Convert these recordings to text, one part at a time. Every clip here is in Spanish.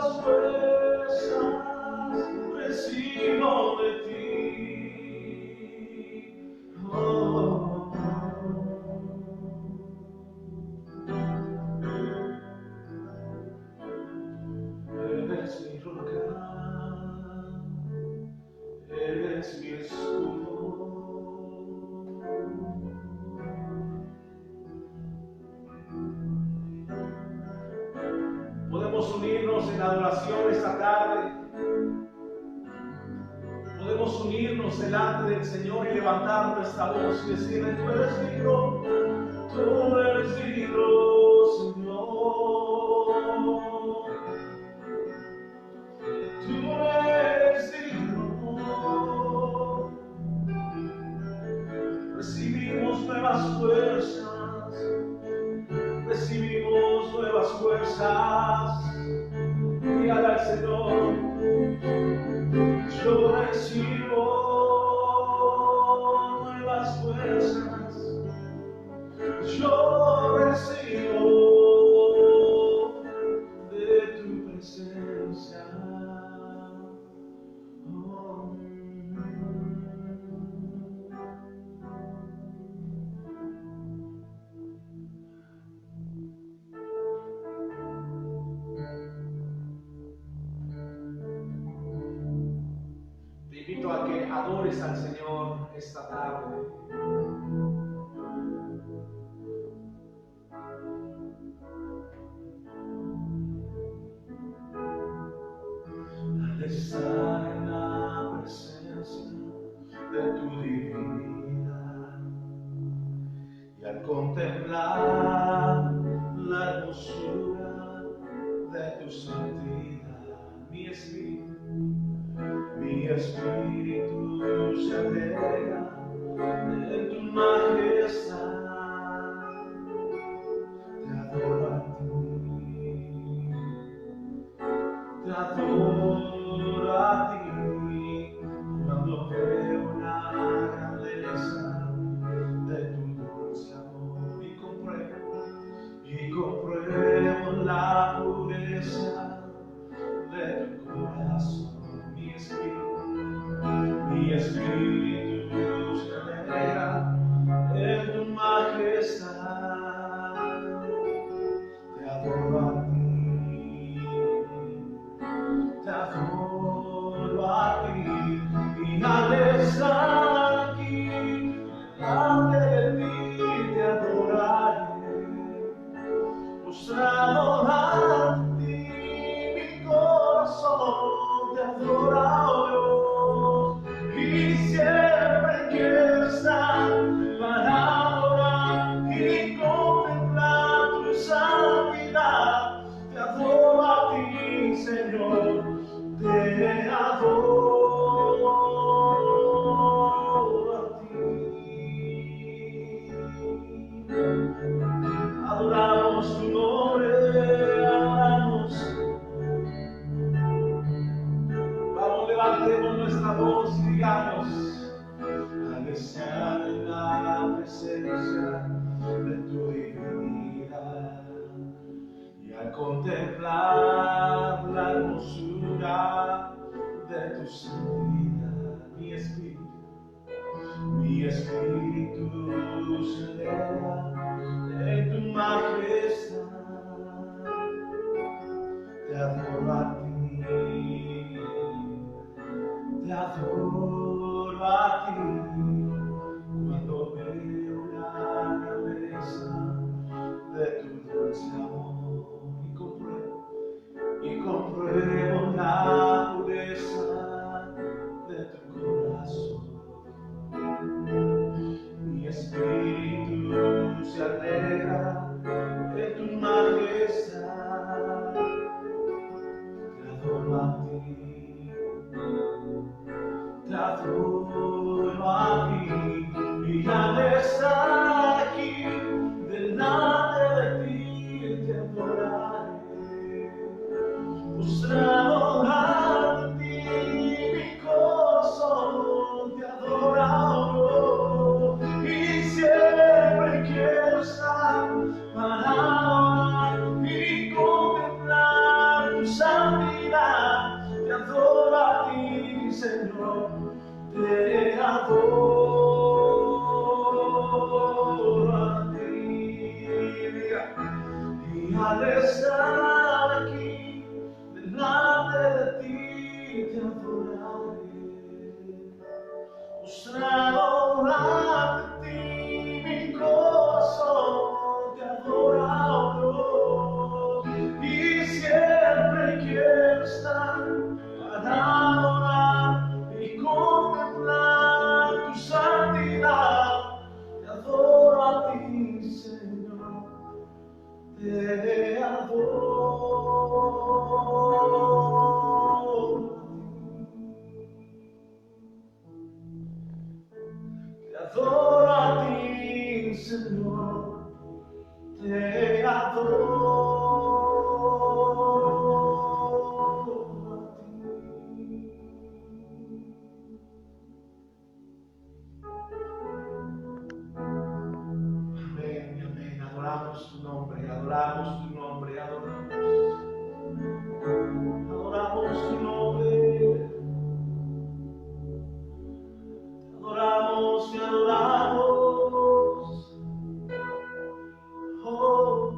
nuevas fuerzas recibo de ti. Oh, eres mi roca, eres mi escudo. Podemos unirnos en adoración esta tarde. Podemos unirnos delante del Señor y levantar nuestra voz y decirle: tú eres digno, Señor. Tú eres digno. Recibimos nuevas fuerzas, recibimos nuevas fuerzas. Dígale al Señor: yo recibo nuevas fuerzas, yo recibo de tu presencia. Te invito a que adores al Señor esta tarde. Al estar en la presencia de tu divinidad y al contemplar la hermosura de tu santidad, mi espíritu se alegra en tu majestad. Te adoro a ti, te adoro a ti, cuando veo la grandeza de tu dulce amor y compruebo la pureza de tu corazón. Mi espíritu se alegra en tu majestad. Te adoro a ti, te adoro a ti, y al estar aquí delante de ti te adoraré, postrado ante ti mi corazón te adora, oh Dios, y siempre quiero estar para adorar y contemplar tu santidad. Te adoro a ti, Señor, te adoro a ti. Adoramos tu nombre, adoramos. Vamos, levantemos nuestra voz y digamos: al estar en la presencia de tu divinidad y al contemplar la hermosura de tu santidad, mi espíritu se eleva en tu majestad. Te adoro a ti, te adoro a ti, cuando veo la grandeza de tu dulce amor y compruebo la pureza de tu corazón. Mi espíritu se alegra en tu majestad. Te adoro a ti, te adoro a ti, y al estar aquí delante de ti te adoraré, postrado ante ti mi corazón te adora, oh, y siempre quiero estar para adorar y contemplar tu santidad. Señor, te adoro a ti. Y al estar aquí delante de ti te adoraré, postrado ante ti mi corazón te adora, y siempre quiero estar para adorar y contemplar tu santidad. Te adoro a ti, Señor, te adoro a ti. Te adoro a ti, Señor, te adoro a ti. Amén, amén. Adoramos tu nombre, adoramos tu nombre, adoramos. Adoramos tu nombre. Adoramos, te adoramos. Oh,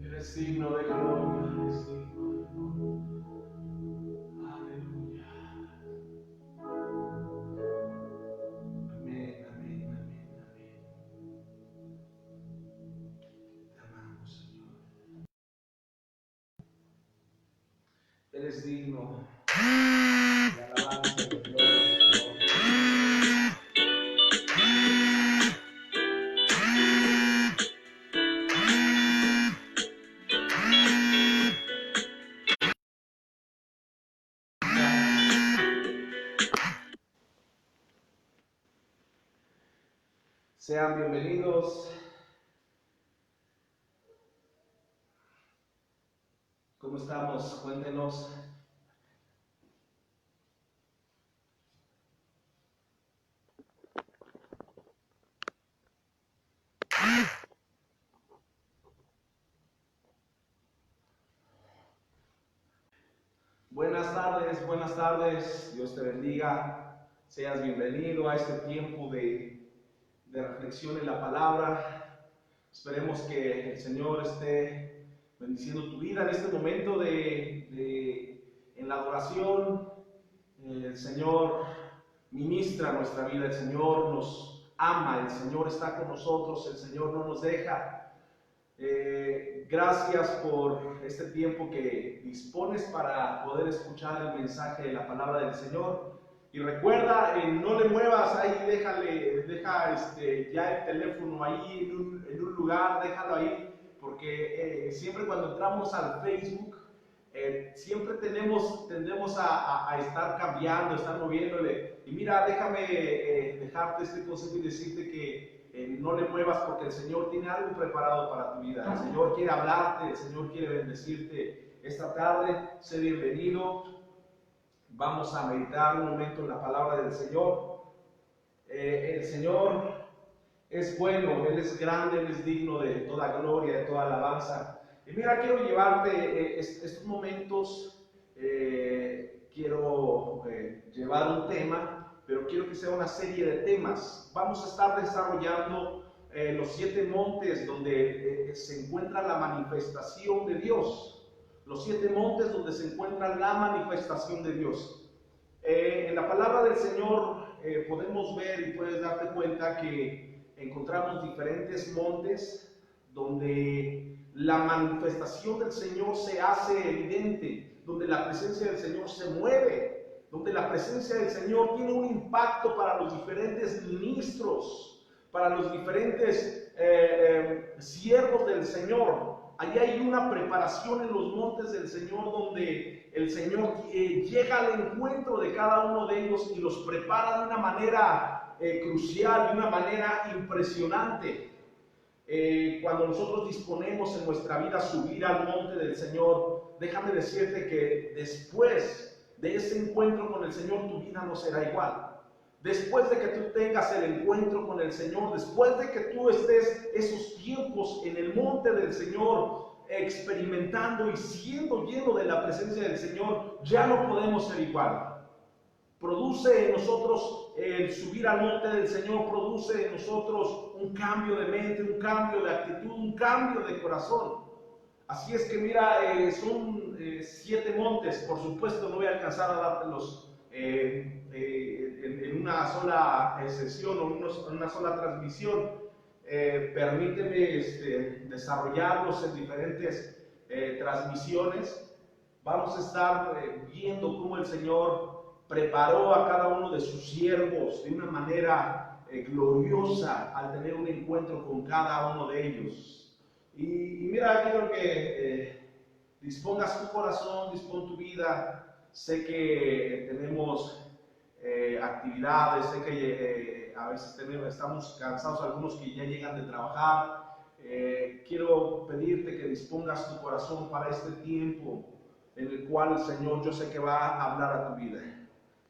eres digno de gloria, eres digno de gloria. Aleluya. Amén, amén, amén, amén. Te amamos, Señor. Eres digno de alabanza y de gloria, Señor. Sean bienvenidos. ¿Cómo estamos? Cuéntenos. Buenas tardes. Dios te bendiga. Seas bienvenido a este tiempo de reflexión en la palabra. Esperemos que el Señor esté bendiciendo tu vida en este momento en la adoración. El Señor ministra nuestra vida, el Señor nos ama, el Señor está con nosotros, el Señor no nos deja. Gracias por este tiempo que dispones para poder escuchar el mensaje de la palabra del Señor. Y recuerda, no le muevas ahí, deja ya el teléfono ahí en un lugar, déjalo ahí, porque siempre cuando entramos al Facebook, siempre tendemos a estar cambiando, a estar moviéndole. Y mira, déjame dejarte este consejo y decirte que no le muevas, porque el Señor tiene algo preparado para tu vida. El Señor quiere hablarte, el Señor quiere bendecirte esta tarde. Sé bienvenido. Vamos a meditar un momento en la palabra del Señor. El Señor es bueno, Él es grande, Él es digno de toda gloria, de toda alabanza. Y mira, quiero llevarte estos momentos, quiero llevar un tema, pero quiero que sea una serie de temas. Vamos a estar desarrollando los 7 montes donde se encuentra la manifestación de Dios. Los 7 montes donde se encuentra la manifestación de Dios. En la palabra del Señor podemos ver y puedes darte cuenta que encontramos diferentes montes donde la manifestación del Señor se hace evidente, donde la presencia del Señor se mueve, donde la presencia del Señor tiene un impacto para los diferentes ministros, para los diferentes siervos del Señor. Allí hay una preparación en los montes del Señor donde el Señor llega al encuentro de cada uno de ellos y los prepara de una manera crucial, de una manera impresionante. Cuando nosotros disponemos en nuestra vida subir al monte del Señor, déjame decirte que después de ese encuentro con el Señor, tu vida no será igual. Después de que tú tengas el encuentro con el Señor, después de que tú estés esos tiempos en el monte del Señor, experimentando y siendo lleno de la presencia del Señor, ya no podemos ser igual. Produce en nosotros el subir al monte del Señor, produce en nosotros un cambio de mente, un cambio de actitud, un cambio de corazón. Así es que mira, son 7 montes. Por supuesto no voy a alcanzar a dártelos en una sola sesión o en una sola transmisión. Permíteme desarrollarlos en diferentes transmisiones. Vamos a estar viendo cómo el Señor preparó a cada uno de sus siervos de una manera gloriosa al tener un encuentro con cada uno de ellos. Y mira, quiero que dispongas tu corazón, dispón tu vida. Sé que tenemos actividades, sé que a veces estamos cansados, algunos que ya llegan de trabajar. Quiero pedirte que dispongas tu corazón para este tiempo en el cual el Señor, yo sé que va a hablar a tu vida.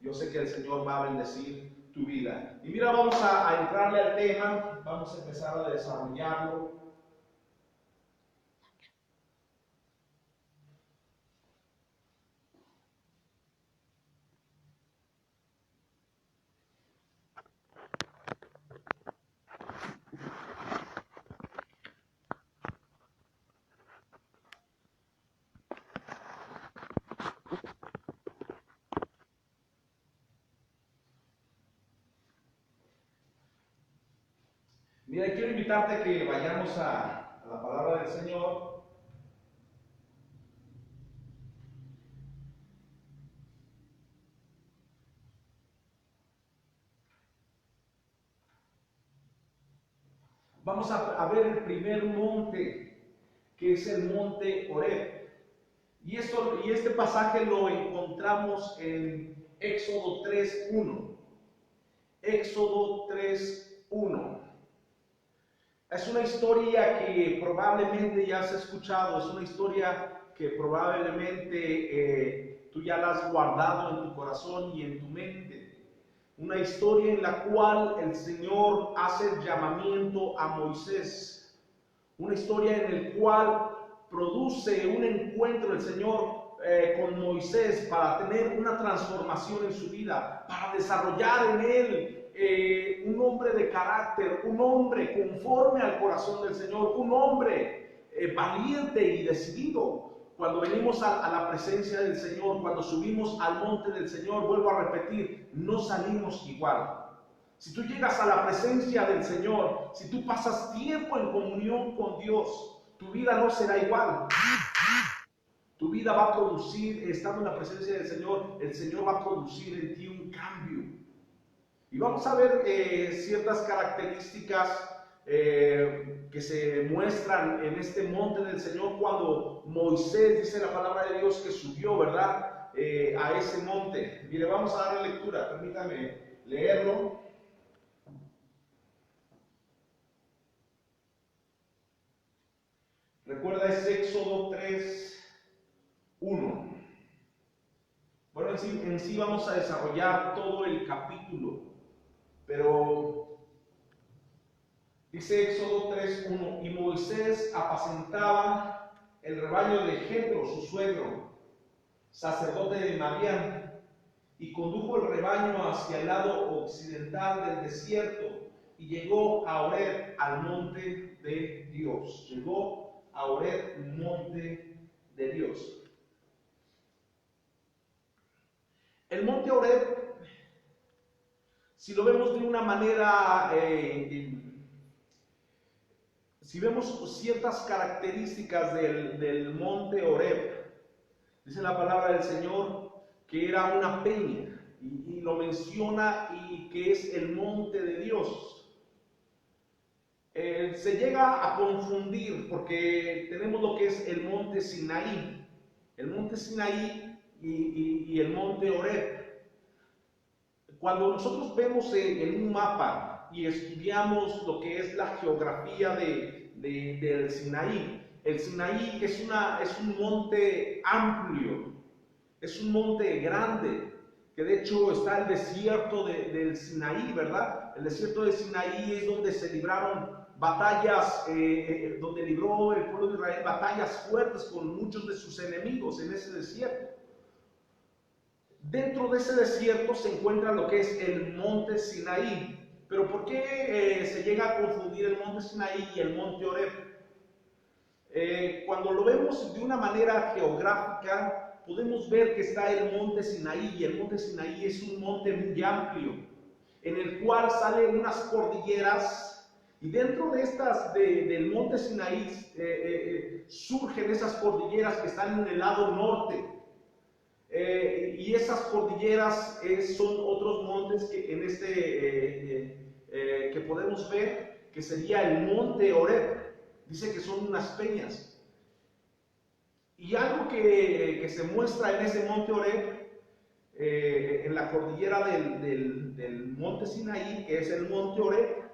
Yo sé que el Señor va a bendecir tu vida. Y mira, vamos a entrarle al tema, vamos a empezar a desarrollarlo. Mira, quiero invitarte a que vayamos a la palabra del Señor. Vamos a ver el primer monte, que es el monte Horeb. Y este pasaje lo encontramos en Éxodo 3:1. Éxodo 3:1. Es una historia que probablemente ya has escuchado, es una historia que probablemente tú ya la has guardado en tu corazón y en tu mente. Una historia en la cual el Señor hace el llamamiento a Moisés. Una historia en la cual produce un encuentro el Señor con Moisés para tener una transformación en su vida, para desarrollar en él un hombre de carácter, un hombre conforme al corazón del Señor, un hombre valiente y decidido. Cuando venimos a la presencia del Señor, cuando subimos al monte del Señor, vuelvo a repetir, no salimos igual. Si tú llegas a la presencia del Señor, si tú pasas tiempo en comunión con Dios, tu vida no será igual. Tu vida va a producir, estando en la presencia del Señor, el Señor va a producir en ti un cambio. Y vamos a ver ciertas características que se muestran en este monte del Señor cuando Moisés, dice la palabra de Dios, que subió, ¿verdad? A ese monte. Mire, vamos a darle lectura, permítame leerlo. Recuerda, es Éxodo 3:1. Bueno, en sí vamos a desarrollar todo el capítulo, pero dice Éxodo 3:1, y Moisés apacentaba el rebaño de Jetro, su suegro, sacerdote de Madián, y condujo el rebaño hacia el lado occidental del desierto, y llegó a Horeb, al monte de Dios. Llegó a Horeb, monte de Dios. El monte Horeb, si lo vemos de una manera, si vemos ciertas características del monte Horeb, dice la palabra del Señor que era una peña, y lo menciona, y que es el monte de Dios. Se llega a confundir porque tenemos lo que es el monte Sinaí y el monte Horeb. Cuando nosotros vemos en un mapa y estudiamos lo que es la geografía del Sinaí, el Sinaí es un monte amplio, es un monte grande, que de hecho está el desierto del Sinaí, ¿verdad? El desierto del Sinaí es donde se libraron batallas donde libró el pueblo de Israel, batallas fuertes con muchos de sus enemigos en ese desierto. Dentro de ese desierto se encuentra lo que es el monte Sinaí. Pero ¿por qué se llega a confundir el monte Sinaí y el monte Horeb? Cuando lo vemos de una manera geográfica, podemos ver que está el monte Sinaí, y el monte Sinaí es un monte muy amplio, en el cual salen unas cordilleras, y dentro de del monte Sinaí surgen esas cordilleras que están en el lado norte. Y esas cordilleras son otros montes que que podemos ver, que sería el monte Horeb. Dice que son unas peñas. Y algo que se muestra en ese monte Horeb, en la cordillera del monte Sinaí, que es el monte Horeb,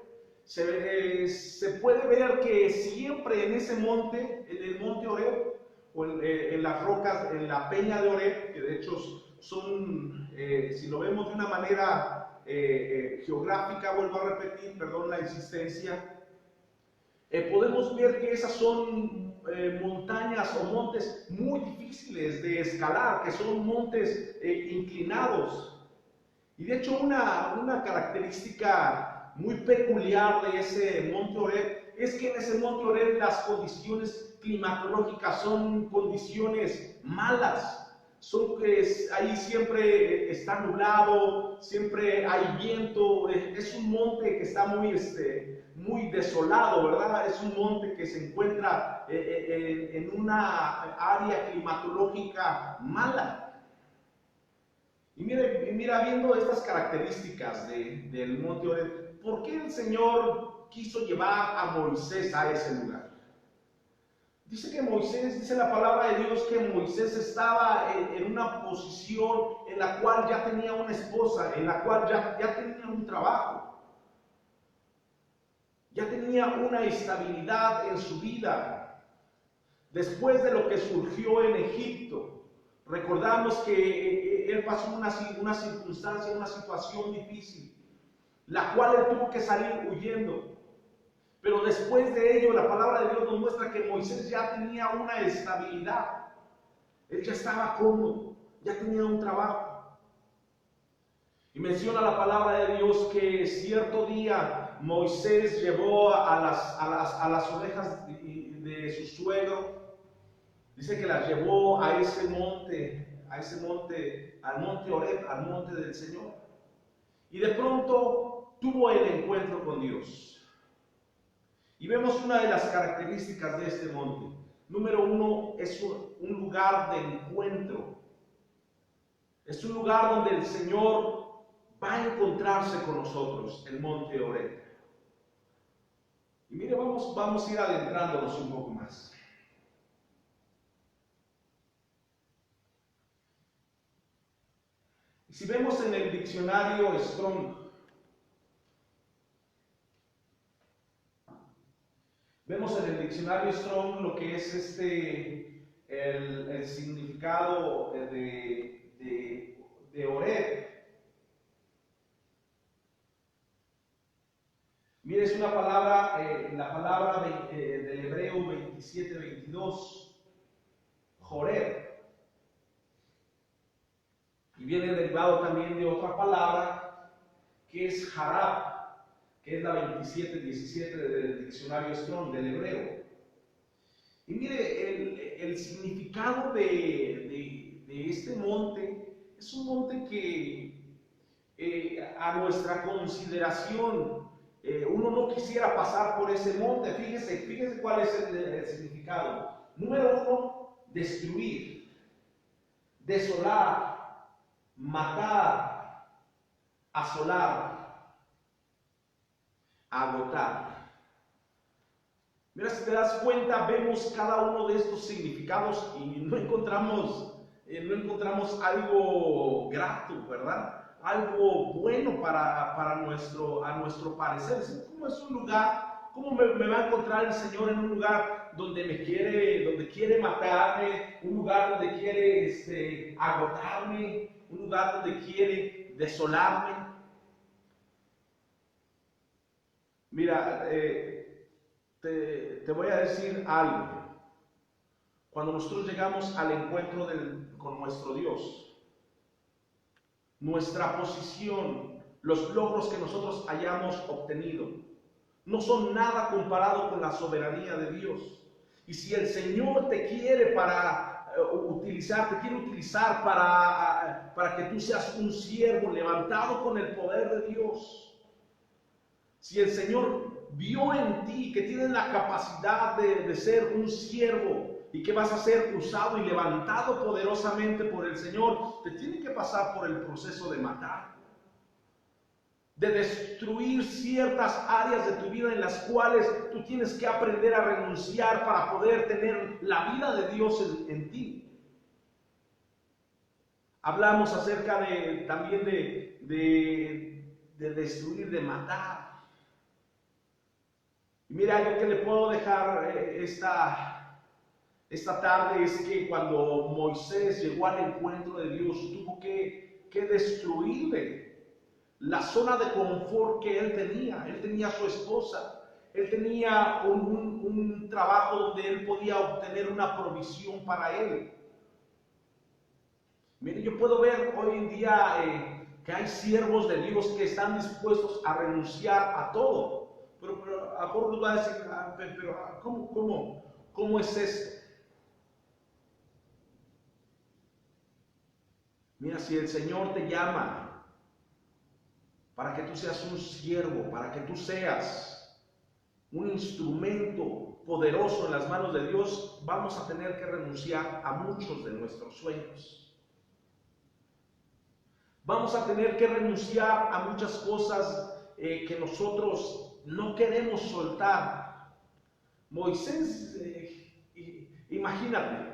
se puede ver que siempre en ese monte, en el monte Horeb, o en las rocas, en la peña de Horeb, que de hecho son, si lo vemos de una manera geográfica, vuelvo a repetir, perdón la insistencia, podemos ver que esas son montañas o montes muy difíciles de escalar, que son montes inclinados. Y de hecho una característica muy peculiar de ese monte Horeb es que en ese monte Horeb las condiciones climatológicas son condiciones malas. Ahí siempre está nublado, siempre hay viento, es un monte que está muy desolado, ¿verdad? Es un monte que se encuentra en una área climatológica mala. Y mira, viendo estas características del monte Horeb, ¿por qué el Señor quiso llevar a Moisés a ese lugar? Dice la palabra de Dios que Moisés estaba en una posición en la cual ya tenía una esposa, en la cual ya tenía un trabajo, ya tenía una estabilidad en su vida. Después de lo que surgió en Egipto, recordamos que él pasó una circunstancia, una situación difícil, la cual él tuvo que salir huyendo. Pero después de ello, la palabra de Dios nos muestra que Moisés ya tenía una estabilidad. Él ya estaba cómodo, ya tenía un trabajo. Y menciona la palabra de Dios que cierto día Moisés llevó a las ovejas de su suegro. Dice que las llevó a ese monte, al monte Horeb, al monte del Señor. Y de pronto tuvo el encuentro con Dios. Y vemos una de las características de este monte. Número uno, es un lugar de encuentro. Es un lugar donde el Señor va a encontrarse con nosotros, el monte Horeb. Y mire, vamos a ir adentrándonos un poco más. Y si vemos en el diccionario Strong, vemos en el diccionario Strong lo que es el significado de Horeb. Mire, es una palabra, la palabra del hebreo 27-22, Joreb. Y viene derivado también de otra palabra que es Harab, que es la 27-17 del diccionario Strong, del hebreo. Y mire, el significado de este monte es un monte que a nuestra consideración uno no quisiera pasar por ese monte. Fíjese cuál es el significado. Número uno, destruir, desolar, matar, asolar, agotar. Mira, si te das cuenta, vemos cada uno de estos significados y no encontramos algo grato, ¿verdad? Algo bueno a nuestro parecer. ¿Cómo es un lugar? ¿Cómo me va a encontrar el Señor en un lugar donde quiere matarme, un lugar donde quiere agotarme, un lugar donde quiere desolarme? Mira, te voy a decir algo. Cuando nosotros llegamos al encuentro con nuestro Dios, nuestra posición, los logros que nosotros hayamos obtenido, no son nada comparado con la soberanía de Dios. Y si el Señor te quiere te quiere utilizar para que tú seas un siervo levantado con el poder de Dios, si el Señor vio en ti que tienes la capacidad de ser un siervo y que vas a ser usado y levantado poderosamente por el Señor, te tiene que pasar por el proceso de matar, de destruir ciertas áreas de tu vida en las cuales tú tienes que aprender a renunciar para poder tener la vida de Dios en ti. Hablamos acerca también de destruir, de matar. Y mira, algo que le puedo dejar esta tarde es que cuando Moisés llegó al encuentro de Dios, tuvo que destruirle la zona de confort que él tenía. Él tenía a su esposa, él tenía un trabajo donde él podía obtener una provisión para él. Mire, yo puedo ver hoy en día que hay siervos de Dios que están dispuestos a renunciar a todo. Pero a Jorge nos va a decir, pero ¿cómo es esto? Mira, si el Señor te llama para que tú seas un siervo, para que tú seas un instrumento poderoso en las manos de Dios, vamos a tener que renunciar a muchos de nuestros sueños. Vamos a tener que renunciar a muchas cosas que nosotros no queremos soltar. Moisés, imagínate,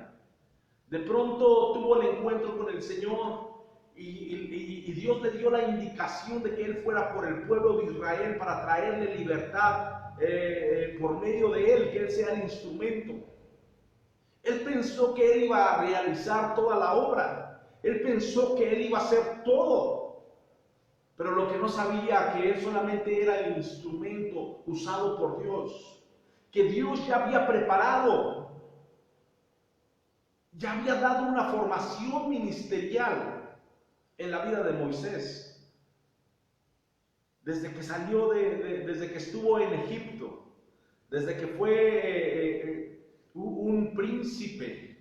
de pronto tuvo el encuentro con el Señor y Dios le dio la indicación de que él fuera por el pueblo de Israel para traerle libertad por medio de él, que él sea el instrumento. Él pensó que él iba a realizar toda la obra. Él pensó que él iba a hacer todo. Pero lo que no sabía, que él solamente era el instrumento usado por Dios. Que Dios ya había preparado. Ya había dado una formación ministerial en la vida de Moisés. Desde que salió, desde que estuvo en Egipto. Desde que fue un príncipe.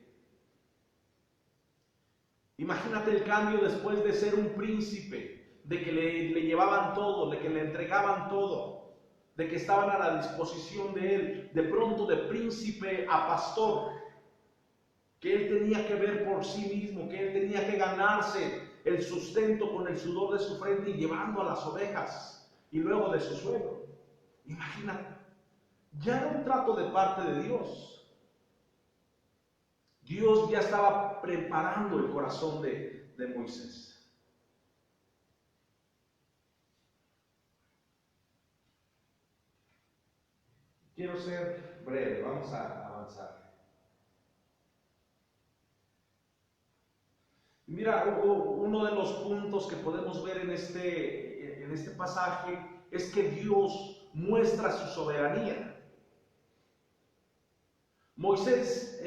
Imagínate el cambio después de ser un príncipe, de que le llevaban todo, de que le entregaban todo, de que estaban a la disposición de él, de pronto de príncipe a pastor, que él tenía que ver por sí mismo, que él tenía que ganarse el sustento con el sudor de su frente y llevando a las ovejas y luego de su suegro. Imagínate, ya era un trato de parte de Dios. Dios ya estaba preparando el corazón de Moisés. Quiero ser breve, vamos a avanzar. Mira, uno de los puntos que podemos ver en este pasaje es que Dios muestra su soberanía. Moisés,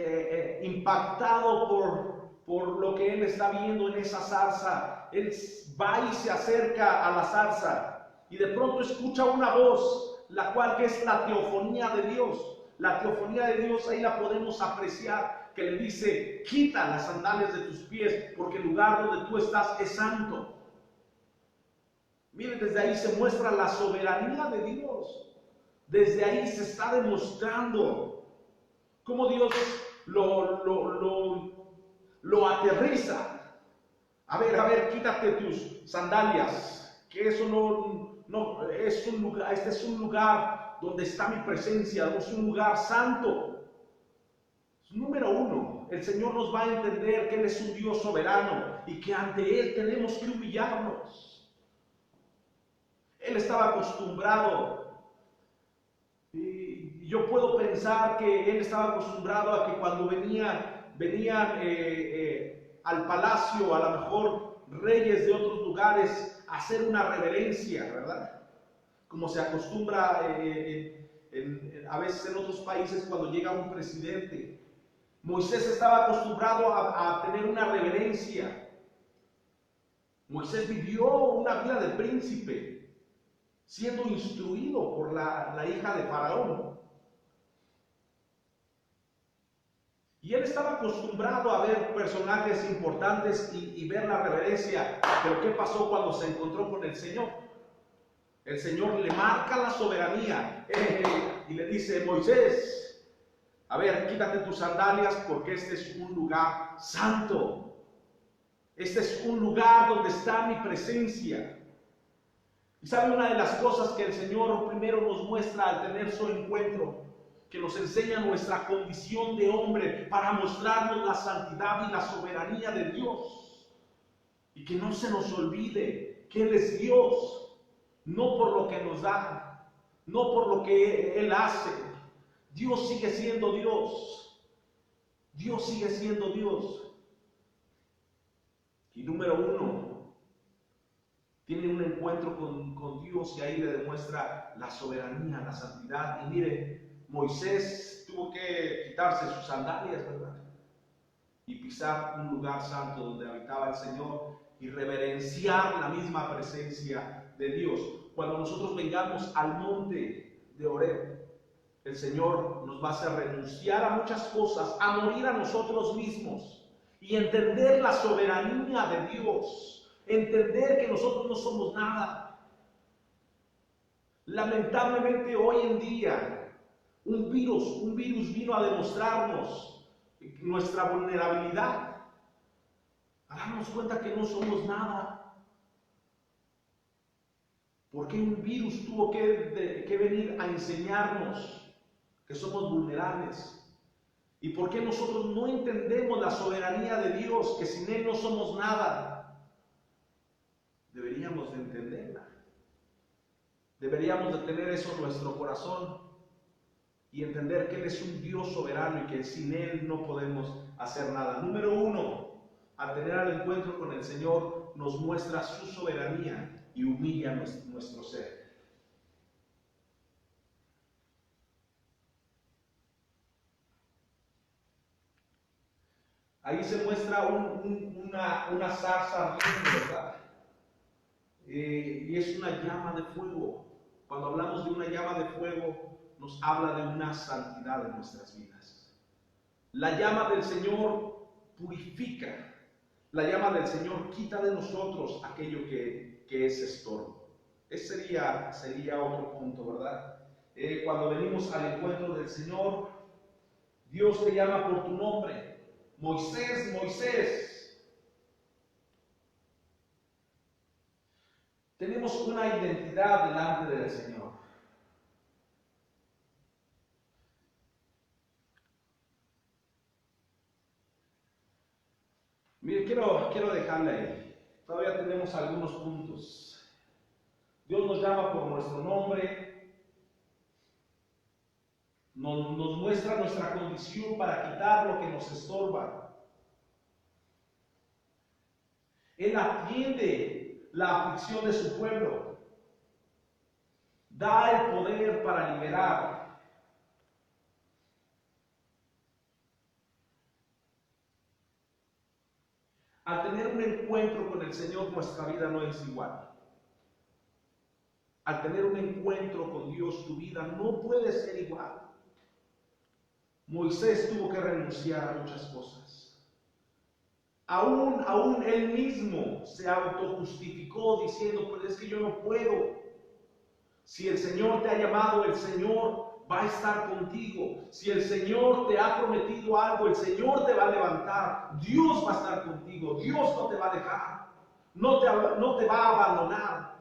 impactado por lo que él está viendo en esa zarza, él va y se acerca a la zarza y de pronto escucha una voz, la cual que es la teofonía de Dios. La teofonía de Dios ahí la podemos apreciar, que le dice: quita las sandalias de tus pies, porque el lugar donde tú estás es santo. Miren, desde ahí se muestra la soberanía de Dios. Desde ahí se está demostrando cómo Dios lo aterriza. A ver, quítate tus sandalias, que eso no es un lugar, este es un lugar donde está mi presencia, es un lugar santo. Número uno, el Señor nos va a entender que Él es un Dios soberano y que ante Él tenemos que humillarnos. Él estaba acostumbrado, y yo puedo pensar que Él estaba acostumbrado a que cuando venían al palacio, a lo mejor reyes de otros lugares, a hacer una reverencia, ¿verdad? Como se acostumbra a veces en otros países cuando llega un presidente. Moisés estaba acostumbrado a tener una reverencia. Moisés vivió una vida de príncipe, siendo instruido por la hija de Faraón. Y él estaba acostumbrado a ver personajes importantes y ver la reverencia. Pero ¿qué pasó cuando se encontró con el Señor? El Señor le marca la soberanía y le dice: Moisés, a ver, quítate tus sandalias porque este es un lugar santo. Este es un lugar donde está mi presencia. Y sabe, una de las cosas que el Señor primero nos muestra al tener su encuentro, que nos enseña nuestra condición de hombre para mostrarnos la santidad y la soberanía de Dios. Y que no se nos olvide que Él es Dios, no por lo que nos da, no por lo que Él hace. Dios sigue siendo Dios. Dios sigue siendo Dios. Y número uno, tiene un encuentro con Dios y ahí le demuestra la soberanía, la santidad. Y mire, Moisés tuvo que quitarse sus sandalias, ¿verdad? Y pisar un lugar santo donde habitaba el Señor y reverenciar la misma presencia de Dios. Cuando nosotros vengamos al monte de Horeb, el Señor nos va a hacer renunciar a muchas cosas, a morir a nosotros mismos y entender la soberanía de Dios, entender que nosotros no somos nada. Lamentablemente hoy en día un virus vino a demostrarnos nuestra vulnerabilidad, a darnos cuenta que no somos nada. ¿Por qué un virus tuvo que venir a enseñarnos que somos vulnerables? ¿Y por qué nosotros no entendemos la soberanía de Dios, que sin Él no somos nada? Deberíamos de entenderla. Deberíamos de tener eso en nuestro corazón y entender que Él es un Dios soberano y que sin Él no podemos hacer nada. Número uno, al tener el encuentro con el Señor, nos muestra su soberanía y humilla nuestro ser. Ahí se muestra una zarza ardiente, ¿verdad? Y es una llama de fuego. Cuando hablamos de una llama de fuego, nos habla de una santidad en nuestras vidas. La llama del Señor purifica. La llama del Señor quita de nosotros aquello que es estorbo. Ese sería otro punto, ¿verdad? Cuando venimos al encuentro del Señor, Dios te llama por tu nombre. Moisés, Moisés. Tenemos una identidad delante del Señor. Mire, quiero dejarle ahí. Todavía tenemos algunos puntos. Dios nos llama por nuestro nombre. Nos muestra nuestra condición para quitar lo que nos estorba. Él atiende la aflicción de su pueblo. Da el poder para liberar. Al tener un encuentro con el Señor, nuestra vida no es igual. Al tener un encuentro con Dios, tu vida no puede ser igual. Moisés tuvo que renunciar a muchas cosas. Aún él mismo se autojustificó diciendo: pues es que yo no puedo. Si el Señor te ha llamado, el Señor va a estar contigo. Si el Señor te ha prometido algo, el Señor te va a levantar. Dios va a estar contigo. Dios no te va a dejar. No te va a abandonar.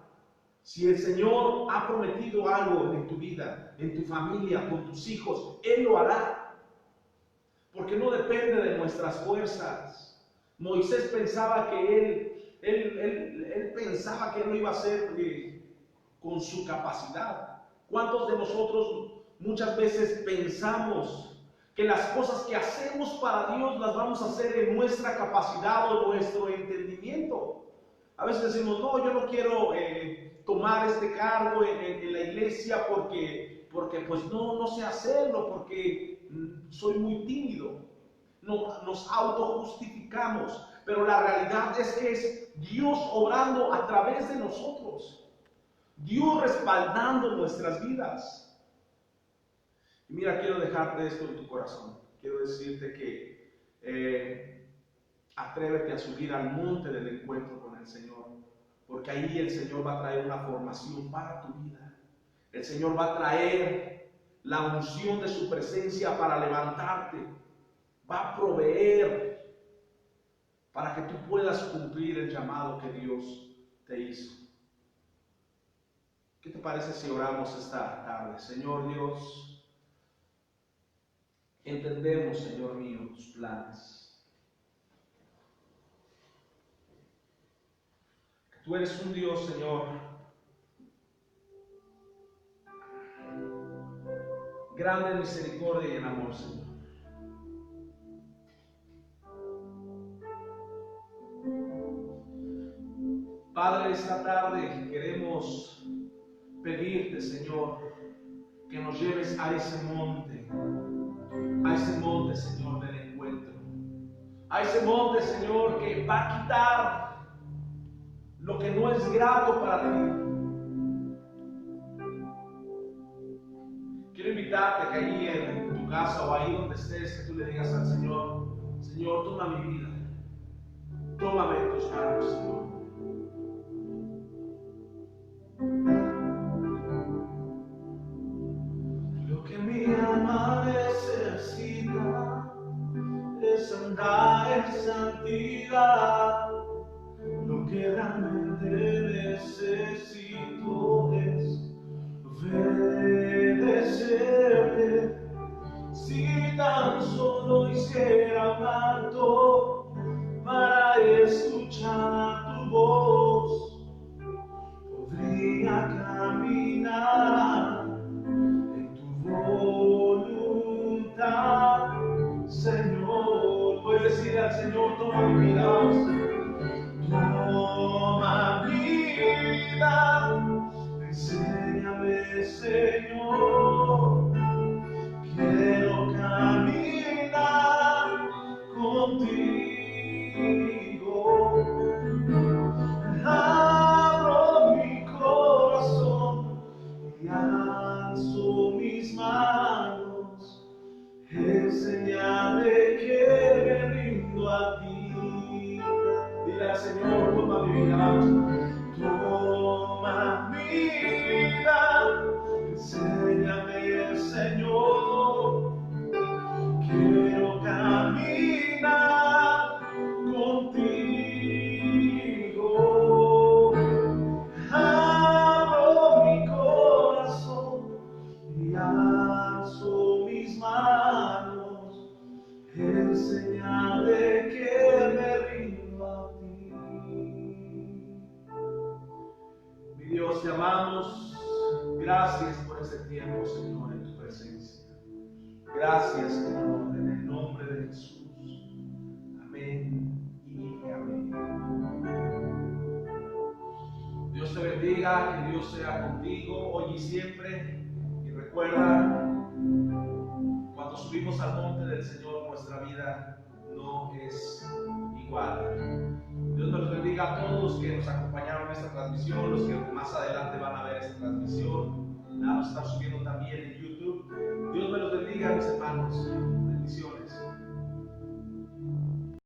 Si el Señor ha prometido algo en tu vida, en tu familia, con tus hijos, Él lo hará. Porque no depende de nuestras fuerzas. Moisés pensaba que él pensaba que él lo iba a hacer con su capacidad. ¿Cuántos de nosotros muchas veces pensamos que las cosas que hacemos para Dios las vamos a hacer en nuestra capacidad o nuestro entendimiento? A veces decimos: no, yo no quiero tomar este cargo en la iglesia porque porque pues no sé hacerlo, porque soy muy tímido. No, nos autojustificamos, pero la realidad es que es Dios obrando a través de nosotros, Dios respaldando nuestras vidas. Y mira, quiero dejarte esto en tu corazón. Quiero decirte que atrévete a subir al monte del encuentro con el Señor, porque ahí el Señor va a traer una formación para tu vida. El Señor va a traer la unción de su presencia para levantarte. Va a proveer para que tú puedas cumplir el llamado que Dios te hizo. ¿Qué te parece si oramos esta tarde? Señor Dios, entendemos, Señor mío, tus planes. Que tú eres un Dios, Señor, grande en misericordia y en amor, Señor. Padre, esta tarde queremos pedirte, Señor, que nos lleves a ese monte, Señor, del encuentro, a ese monte, Señor, que va a quitar lo que no es grato para ti. Quiero invitarte que ahí en tu casa o ahí donde estés, que tú le digas al Señor: Señor, toma mi vida, tómame en tus manos, Señor. Lo que mi alma necesita es andar en santidad. Lo que realmente necesito es obedecerte. Si tan solo hiciera tanto para escuchar tu voz, podría caminar en tu voluntad, Señor. Puedes decirle al Señor: toma mi vida, toma mi vida, enséñame, Señor. Quiero caminar contigo. Abro mi corazón y alzo mis manos, en señal de que me rindo a ti. Dile al Señor: toma mi vida, vamos. Toma mi vida, enséñame, Señor. Quiero caminar contigo. Abro mi corazón y alzo mis manos, en señal de que me rindo a ti. Mi Dios, te amamos. Gracias por este tiempo, Señor, en tu presencia. Gracias, Señor, en el nombre de Jesús. Amén y amén. Dios te bendiga, que Dios sea contigo hoy y siempre. Y recuerda, cuando subimos al monte del Señor, nuestra vida no es igual. Dios nos bendiga a todos los que nos acompañaron en esta transmisión, los que más adelante van a ver esta transmisión. La vamos a estar subiendo también en YouTube. Dios me los bendiga, mis hermanos.